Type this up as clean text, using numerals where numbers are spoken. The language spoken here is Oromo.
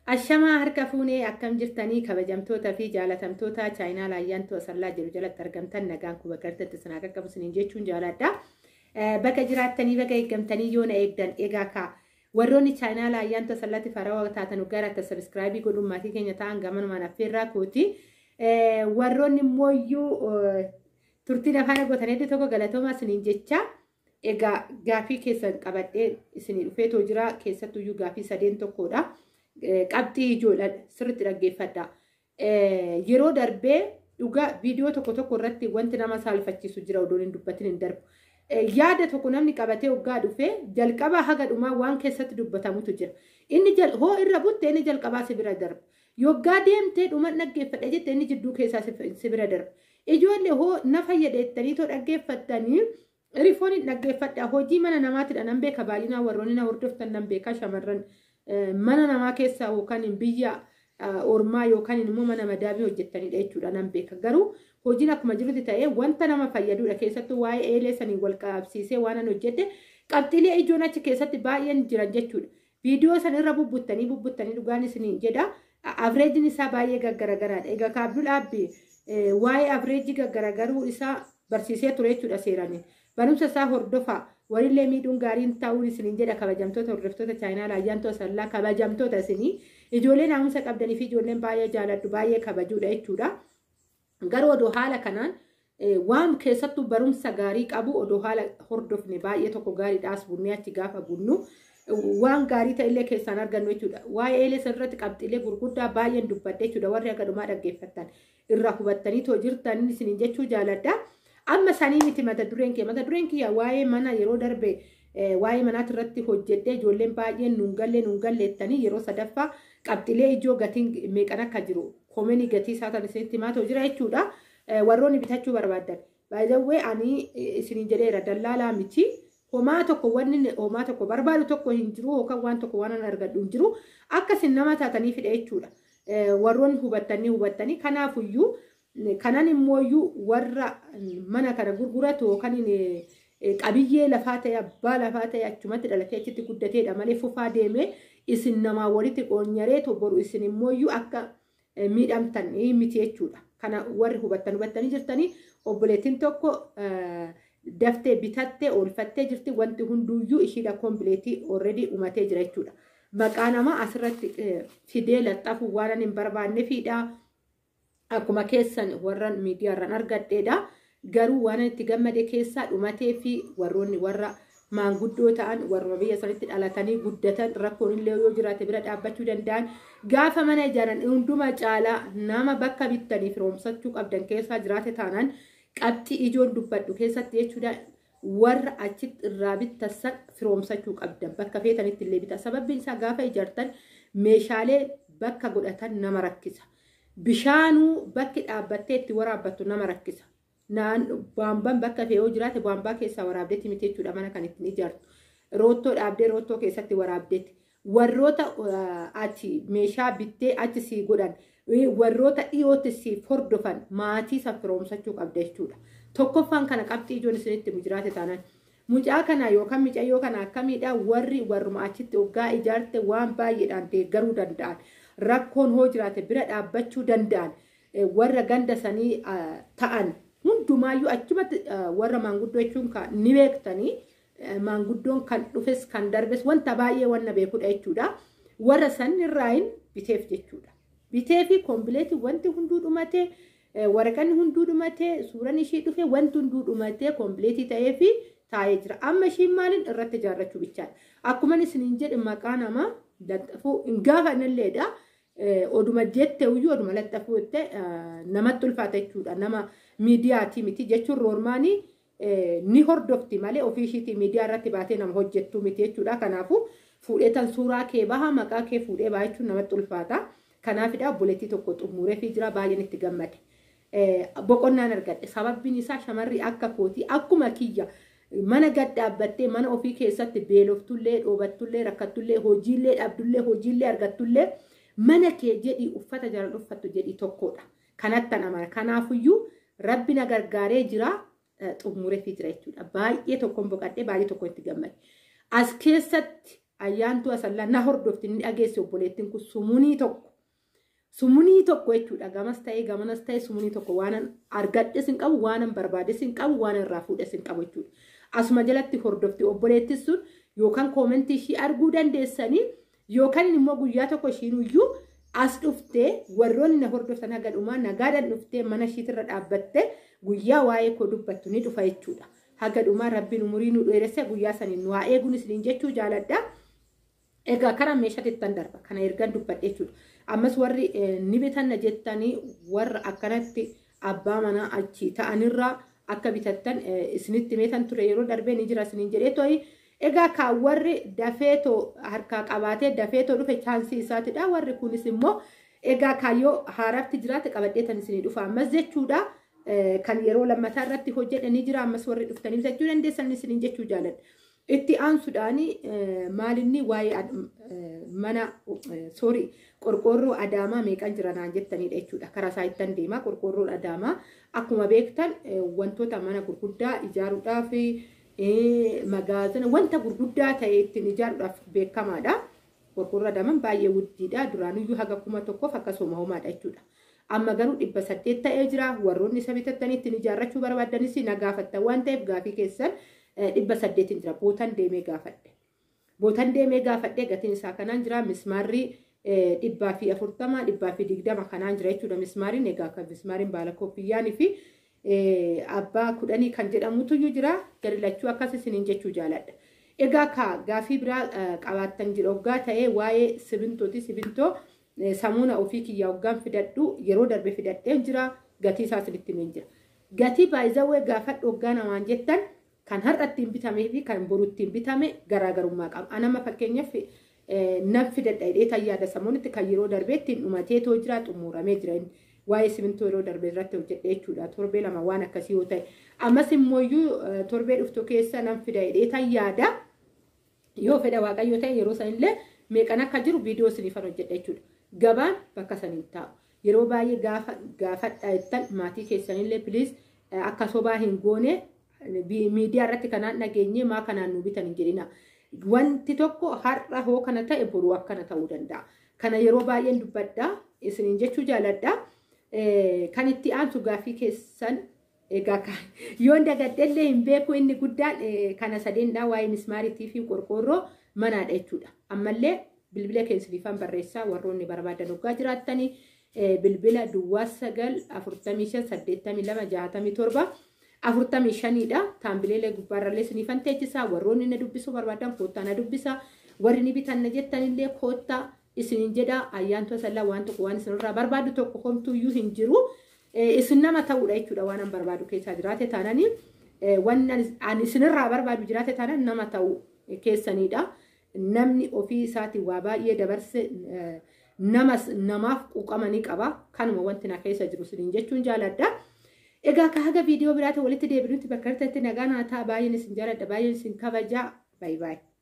Ashamaa harka fuunee akkam jirtanii kabajamtoota fi jaalatamtoota chaayinaa laayyaantu asallaa jiru jalatti argamtan nagaan kuba gartatti sanaa qaqqabu siniin jechuun jaaladha. Bakka jiraattanii bakka eeggamtanii yoo na eegdan egaa ka warroonni chaayinaa laayyaantu asallatti farawaa taatan uggaratta sabiskiraayibii godhuun maatii keenya ta'an gamanumaan affeerraa kooti. Warroonni immoo turtiin afaan gootanii tokko galatoomaa siniin jecha egaa gaafii keessan qabadhee isinii dhufeetoo jira keessattuyyuu gaafii sadeen tokkodha. Qabxii ijoollee sirriitti dhaggeeffadha. Yeroo darbee dhugaa viidiyoo tokko irratti wanti nama saalfachiisu jira odoon hin dubbatin hin darbu. Yaada tokko namni qabatee hoggaa dhufee jalqabaa haga dhumaa waan keessatti dubbatamutu jira. Inni hoo irra butte inni jalqabaa si bira darba. Yoggaa deemtee dhuma dhaggeeffadha jette inni jidduu keessaa si bira darba. Ijoollee hoo na fayyadeettanii too dhaggeeffattanii rifoon hin dhaggeeffadha. Hojii mana namaatidha nan beeka baay'inaa warroonni na hordoftan nan beeka shamarran. Mana namaa keessaa yookaan biyya ormaa yookaan immoo mana madaabii hojjettaniidha jechuudha nan beeka. Garuu hojiin akkuma jirutti ta'ee wanta nama fayyaduudha keessattuu waa'ee eelee sanii wal qabsiisee waan an hojjette qabxiilee ijoon achi keessatti baay'een jiran jechuudha. Viidiyoo sanirra bubbuttanii dhugaan isiniin jedha. Avreejiin isaa baay'ee gaggaragaraadha. Egaa kaabduu dhaabbii waa'ee avreejii gaggaragaruu isaa barsiisee ture jechuudha seeranii. Barumsa isaa hordofaa. Walillee miidhuun gaariin ta'uun isiniin jedha kabajamtoota hordoftoota chaayinaa laayyaantu asallaa kabajamtoota isinii ijoolleen naamusa qabdanii fi ijoolleen baay'ee jaaladhu baay'ee kabajuudha jechuudha. Garuu odoo haala kanaan waan keessattuu barumsa gaarii qabu odoo haala hordofne baay'ee tokko gaariidhaas bunnee achi gaafa bunnu waan gaarii ta'illee keessaan argannu jechuudha. Waa'ee eelee sirriitti qabxiilee gurguddaa baay'een dubbadde jechuudha warri akka dhumaa dhaggeeffattan irraa hubattanii too jirtan isiniin jechuu jaaladha. Amma sanii miti mata dureen kiyya waa'ee mana yeroo darbe waa'ee manaati irratti hojjedhee ijoolleen baay'een nuungalleettanii yeroo sadaffaa qabxiilee ijoo gatiin meeqan akka jiru koomeni gatii isaa tan isinitti himaatoo jira jechuudha. Warroonni bitachuu barbaadan baay'ee ani isiniin jedheera dallaalaa miti homaa tokko barbaadu tokko hin jiru yookaan waan tokko waan an argadhu hin jiru akkasin nama taatanii fidha jechuudha. Warroonni hubattanii kanaafuyyuu. Kanan immooyyuu warra mana kana gurguratu yookaan qabiyyee lafaa ta'e abbaa lafaa ta'e achumatti dhalatee achitti guddateedha malee fufaa deemee isin namaa walitti qoonyaree boru isin immooyyuu akka miidhamtan miti jechuudha. Kana warri hubattanii jirtanii obboleettiin tokko daftee bitattee oolfattee jirti wanti hunduuyyuu ishiidha kompileetii already umatee jira jechuudha. Maqaa nama asirratti fidee laxxafuu waan hin barbaanneefidha. Akkuma keessan warran miidiyaarraan argadheedha. Garuu waan itti gammade keessaa dhumatee fi warroonni warra maanguddoo ta'an warra biyya sanitti dhalatanii guddatan rakkoon illee yoo jiraate bira dhaabbachuu danda'an gaafa mana ijaaran hunduma caalaa nama bakka bittanii firoomsachuu qabdan keessaa jiraate taanaan qabxii ijoon dubbadhu keessatti jechuudha warra achitti irraa bittasan firoomsachuu qabdan bakka feetanitti illee bitan sababbiin isaa gaafa ijaartan meeshaalee bakka godhatan nama rakkisa. Bishaanuu bakki dhaabbattee itti waraabbattu nama rakkisa. Baambaan bakka fe'oo jiraate baambaa keessaa waraabdeetti miti jechuudha mana kan ittiin ijaartu. Roottoo dhaabdee roottoo keessatti waraabdeetti. Warroota ati meeshaa bittee achi sii godhan warroota dhiyootti siif hordofan maatii isa firoomsachuu qabda jechuudha. Tokkoffaan kana qabxii ijoon isinitti jiraate taanaan. Mucaa kana yookaan micayyoo kana akkamiidha warruma achitti hoggaa ijaarte waan baay'eedhaan deeggaruu danda'an. Rakkoon hoo jiraate bira dhaabbachuu danda'an warra ganda sanii ta'an hundumaayyuu achumatti warra maanguddoo jechuun ni beektanii maanguddoon kan dhufes kan darbes wanta baay'ee wanna beekudha jechuudha. Warra sanirraayin biteef jechuudha. Bitee fi kompileetii wanti hunduu dhumatee waraqanni hunduu dhumatee suuraan ishii dhufe wanti hunduu dhumatee kompileetii ta'ee fi taa'ee jira. Amma ishiin maaliin irratti ijaarrachuu bichaadha. Akkuma isiniin jedhe maqaa namaa laxxafuu hin gaafanilleedha. Oduma jettee uyyuu oduma laxxafuu jettee namatti ulfaata jechuudha. Nama miidiyaatii miti jechuun roormaanii ni hordofti malee ofiishiitii miidiyaa irratti baatee nama hojjettuu miti jechuudha. Kanaafuu fuudheetan suuraa kee baha maqaa kee fuudhee baha jechuun namatti ulfaata. Kanaafidha obboleettii tokko xumuree fi jira baay'een itti gammade. Boqonnaan argadhe sababbiin isaa shamarri akka kootii akkuma kiyya. Mana gad dhaabbattee mana ofii keessatti beeloftullee dhoobattullee rakkattullee hojiillee dhabdullee hojiillee argattullee mana kee jedhii uffata jala uffattu jedhii tokkodha. Kanattan amana. Kanaafuyyuu rabbi na gargaaree jira xumuree fi jira jechuudha. Baay'ee tokkoon boqadhee baay'ee tokko itti gammade. As keessatti ayyaantu asallaa na hordofti inni dhageesse obboleettiin kun sumunii tokko jechuudha. Gamas ta'ee gamanas ta'ee sumunii tokko waan argadhes hin qabu, waan barbaades hin qabu, waan irraa fuudhes hin qabu jechuudha. Asuma jalatti hordofti obboleettiin sun yookaan koomentii ishii arguu dandeessanii yookaan immoo guyyaa tokko ishiinuyyuu as dhuftee warroonni na hordoftan haga dhumaa nagaadhaan dhuftee mana ishiitirra dhaabbattee guyyaa waa'ee koo dubbattu ni dhufa jechuudha. Haga dhumaa rabbiin umurii nu dheeresse guyyaa saniin waa eeguun isiniin jechuu jaaladha. Egaa karaa meeshaa ittiin darba kana ergan dubbadhe jechuudha. Ammas warri ni bitanna jettanii warra akkanatti abbaa manaa achi ta'anirraa akka bitattan isinitti meetan ture yeroo darbee ni jira isiniin jedhee to'i. Egaa ka warri dafeetoo harkaa qabaatee dafeetoo dhufe chaansii isaatidha. Warri kunis immoo egaa kaayyoo haaraatti jiraate qabadheetan isinii dhufa ammas jechuudha. Kan yeroo lammataa irratti hojjetanii jira ammas warri dhuftanii bitachuu dandeessan isiniin jechuu jaaladha. Itti aansuudhaani maalinni waa'ee mana qorqoorroo Adaamaa meeqan jira naan jettanidha jechuudha. Karaa isaa ittiin deema qorqoorroon Adaamaa akkuma beektan wantoota mana gurguddaa ijaaruudhaaf magaazina wanta gurguddaa ta'e ittiin ijaaruudhaaf beekamaadha. Qorqoorroo Adaamaan baay'ee guddiidha. Duraaniyyuu haga 1,000 akkasuma homaadha jechuudha. Amma garuu 800 ta'ee jira. Warroonni isa bitattanii ittiin ijaarrachuu barbaadanis na gaafattan waan ta'eef gaafii keessan 800 jira. Bootan deemee gaafadhe gatiin isaa kanaan jira. Mismaarri 140 120 kanaan jira jechuudha. Mismaariin egaa kan mismaariin baala koofiyyaanii fi abbaa 10 kan jedhamutu jira. Gadi lachuu akkas isiniin jechuu jaaladha. Egaa gaafii biraa qabaattan jira hoggaa ta'ee waa'ee simintooti. Simintoo samuuna ofii kiyyaa hoggaan fidadhu yeroo darbe fidadheen jira. Gatii isaa isinitti himeen jira. Gatii baay'izawwee gaafadhu hoggaa namaan jettan kan har'a ittiin bitamee fi kan boru ittiin bitame garaagarummaa qaba. Anama fakkeenyaaf nan fidadha hidhee tayyaada samuunitti kan yeroo darbee ittiin dhumatee too jira xumuramee jira. Waa'ee simintoo yeroo darbee irratti hojjedhe jechuudha. Torbee lama waan akkasii yoo ta'e. Ammas immooyyuu torbee dhuftu keessa nan fida hidhee tayyaada. Yoo fedha waaqayyo ta'e yeroo sanillee meeqan akka jiru viidiyoo isiniifan hojjedhe jechuudha. Gabaan bakka saniin taa'u. Yeroo baay'ee gaafadha jettan maatii keessanillee piliis akka sobaa hin goone miidiyaa irratti kanaan dhageenye maa kanaan nu bitan hin jedhina. Wanti tokko har'a hoo kana ta'e boruu akkana ta'uu danda'a. Kana yeroo baay'een dubbadha isiniin jechuu jaaladha. Kan itti aansu gaafii keessan egaa yoon dagaddellee hin beeku inni guddaan kana sadeendhaa waa'ee mismaariitii fi qorqoorroo manaadha jechuudha. Ammallee bilbila keessaniifan barreessaa warroonni barbaadan hoggaa jiraattanii bilbila duwwaa 9458267 45dha. Taambileelee gubbaarrallee isiniifan teechisaa warroonni na dubbisuu barbaadan koottaa na dubbisa. Warri ni bitan na jettanillee koottaa isiniin jedha ayyaantu asallaa waan tokko waan isinirraa barbaadu tokko homtuuyyuu hin jiru. Isin nama ta'uudha jechuudha waan an barbaadu keessaa jiraate taananii waan ani isinirraa barbaadu jiraate taanan nama ta'u keessanidha. Namni ofii isaatiin waa baay'ee dabarse namaaf quuqamanii qaba. Kanuma wanti na keessa jiru isiniin jechuun jaaladha. Egaa haga viidiyoo biraatti walitti deebinutti bakka irratti nagaan haa ta'a. Baay'een isin jaaladha. Baay'een isin kabajaa. Bye bye.